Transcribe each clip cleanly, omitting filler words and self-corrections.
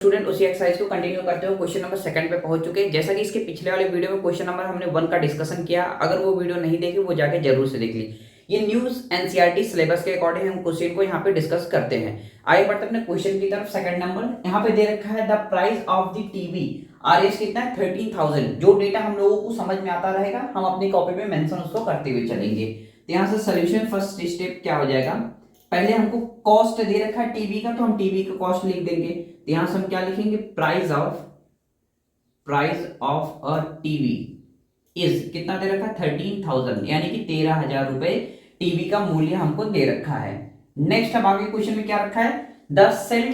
Student उसी exercise को continue करते हुए क्वेश्चन नंबर सेकंड पे पहुंच चुके हैं। जैसा कि इसके पिछले वाले वीडियो में क्वेश्चन नंबर हमने 1 का डिस्कशन किया, अगर वो वीडियो नहीं देखी वो जाके जरूर से देख ली। ये न्यूज एनसीईआरटी सिलेबस के अकॉर्डिंग हम क्वेश्चन को यहाँ पे डिस्कस करते हैं। आगे बढ़ते अपने क्वेश्चन की तरफ। सेकंड नंबर यहाँ पे दे रखा है the price of the TV RS कितना है 13,000। जो डेटा हम लोगों को समझ में आता रहेगा हम अपनी कॉपी में मेंशन उसको करते हुए चलेंगे। तो यहाँ से सोल्यूशन फर्स्ट स्टेप क्या हो जाएगा, पहले हमको कॉस्ट दे रखा है टीवी का, तो हम टीवी का कॉस्ट लिख देंगे। तो यहां से हम क्या लिखेंगे, price of a TV is कितना दे रखा है 13,000, यानी कि 13,000 रुपए टीवी का मूल्य हमको दे रखा है। नेक्स्ट अब आगे क्वेश्चन में क्या रखा है, द सेल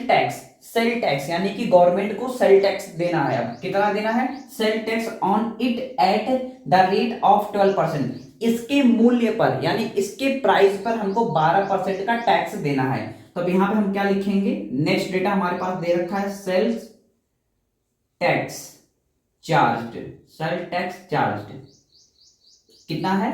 टैक्स यानी कि गवर्नमेंट को सेल टैक्स देना है। अब कितना देना है, sale tax on it at the rate of 12%। इसके मूल्य पर यानी इसके प्राइस पर हमको 12% का टैक्स देना है। तो अब यहां पे हम क्या लिखेंगे, नेक्स्ट डेटा हमारे पास दे रखा है सेल्स टैक्स चार्ज्ड कितना है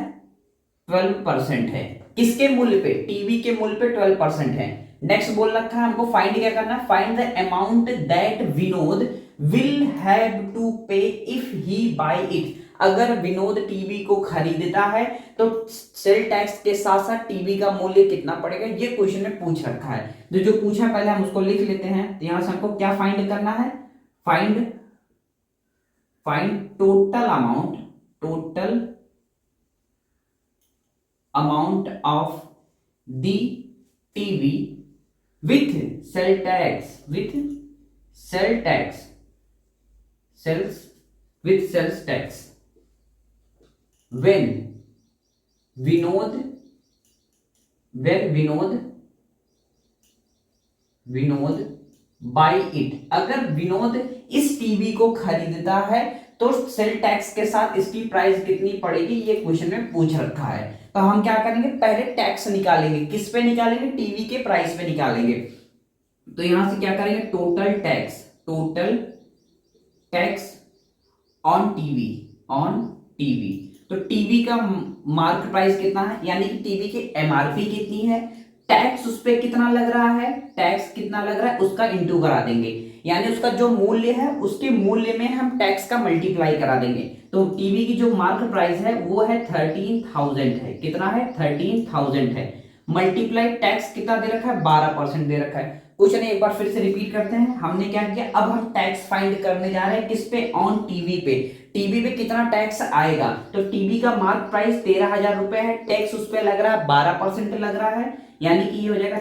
12% है। किसके मूल्य पे, टीवी के मूल्य पे 12% है। नेक्स्ट बोल रखा है हमको फाइंड क्या करना है, find the amount that Vinod will have to pay if he buy it. अगर विनोद टीवी को खरीदता है तो सेल टैक्स के साथ साथ टीवी का मूल्य कितना पड़ेगा, ये क्वेश्चन में पूछ रखा है। तो जो पूछा पहले हम उसको लिख लेते हैं। तो यहां से हमको क्या फाइंड करना है, find total amount of the TV with sale tax when Vinod buy it. अगर विनोद इस टीवी को खरीदता है तो सेल टैक्स के साथ इसकी प्राइस कितनी पड़ेगी, ये क्वेश्चन में पूछ रखा है। तो हम क्या करेंगे, पहले टैक्स निकालेंगे। किस पे निकालेंगे, टीवी के प्राइस पे निकालेंगे। तो यहां से क्या करेंगे, टोटल टैक्स ऑन टीवी। तो टीवी का मार्क प्राइस कितना है, यानी कि टीवी की एमआरपी कितनी है, टैक्स उस पे कितना लग रहा है, उसका इंटू करा देंगे। यानी उसका जो मूल्य है उसके मूल्य में हम टैक्स का मल्टीप्लाई करा देंगे। तो टीवी की जो मार्क प्राइस है वो है 13,000 है। कितना है 13,000 है। मल्टीप्लाई टैक्स कितना दे रखा है 12% दे रखा है। क्वेश्चन एक बार फिर से रिपीट करते हैं। हमने क्या किया, अब हम टैक्स फाइंड करने जा रहे हैं किस पे, ऑन टीवी पे। टीवी पे कितना टैक्स आएगा, तो टीवी का मार्क प्राइस 13,000 रुपए है, टैक्स उस पे लग रहा है 12% लग रहा है, यानी कि ये हो जाएगा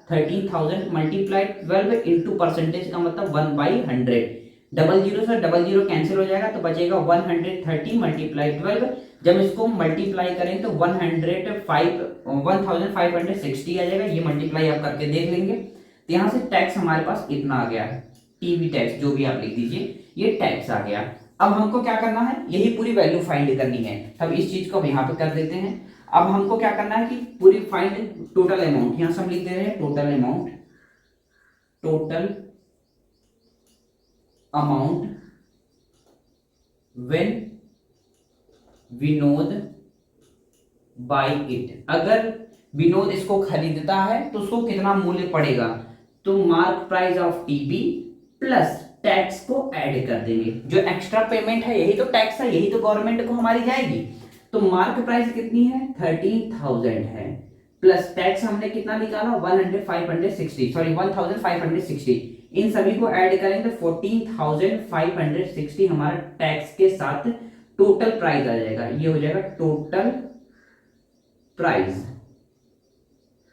13,000 मल्टीप्लाई 12 इंटू परसेंटेज का मतलब 1/100। डबल जीरो से डबल जीरो कैंसिल हो जाएगा तो बचेगा 130 मल्टीप्लाई 12। जब इसको मल्टीप्लाई करेंगे तो 1560 आ जाएगा। ये मल्टीप्लाई आप करके देख लेंगे। तो यहां से टैक्स हमारे पास इतना आ गया है, टीवी टैक्स जो भी आप लिख दीजिए, ये टैक्स आ गया। अब हमको क्या करना है, यही पूरी वैल्यू फाइंड करनी है। अब इस चीज को हम यहाँ पे कर देते हैं। अब हमको क्या करना है कि पूरी फाइंड टोटल अमाउंट, यहां से हम लिख दे रहे हैं total amount when Vinod buy it. अगर विनोद इसको खरीदता है तो उसको कितना मूल्य पड़ेगा, तो mark price of TV plus tax को ऐड कर देंगे। जो एक्स्ट्रा पेमेंट है यही तो टैक्स है, यही तो गवर्नमेंट को हमारी जाएगी। तो मार्क प्राइस कितनी है 13,000 है, प्लस टैक्स हमने कितना निकाला 1560। इन सभी को ऐड करेंगे तो 14,560 हमारा टैक्स के साथ टोटल प्राइस आ जाएगा। ये हो जाएगा टोटल प्राइस,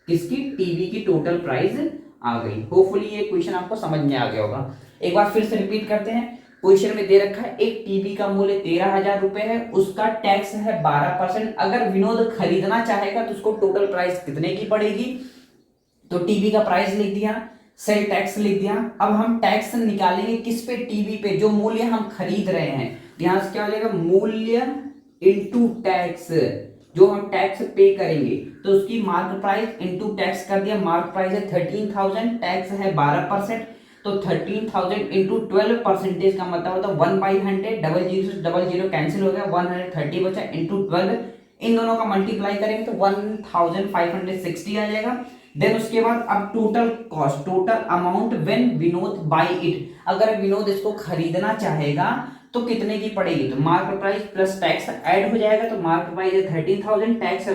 किसकी, टीवी की टोटल प्राइस आ गई। होपफुली ये क्वेश्चन आपको समझ में आ गया होगा। एक बार फिर से रिपीट करते हैं। क्वेश्चन में दे रखा है एक टीवी का मूल्य 13,000 रुपए है, उसका टैक्स है 12%। अगर विनोद खरीदना चाहेगा तो उसको टोटल प्राइस कितने की पड़ेगी, तो टीवी का प्राइस लिख दिया, सेल टैक्स लिख दिया। अब हम टैक्स निकालेंगे किस पे, टीवी पे, जो मूल्य हम खरीद रहे हैं। यहां से क्या हो जाएगा, मूल्य इंटू टैक्स, जो हम टैक्स पे करेंगे तो उसकी मार्क प्राइस इंटू टैक्स कर दिया। मार्क प्राइस है 13,000, टैक्स है 12%, तो 13,000 इंटू 12% का मतलब होता है 1/100। डबल जीरो से डबल जीरो कैंसिल हो गया, 130 बचा इंटू 12। इन दोनों का मल्टीप्लाई करेंगे तो 1560 आ जाएगा। देन उसके बाद अब total cost, total amount when Vinod buy it, अगर विनोद इसको खरीदना चाहेगा तो कितने की पड़ेगी, तो market price plus tax add हो जाएगा, तो मार्केट प्राइस है 13,000, टैक्स है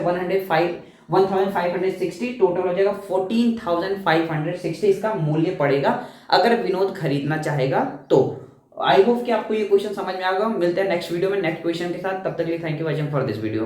1560, टोटल हो जाएगा 14,560 इसका मूल्य पड़ेगा अगर विनोद खरीदना चाहेगा तो। आई होप कि आपको ये क्वेश्चन समझ में आ गया। मिलते हैं नेक्स्ट वीडियो में नेक्स्ट क्वेश्चन के साथ, तब तक के लिए thank you watching for this video.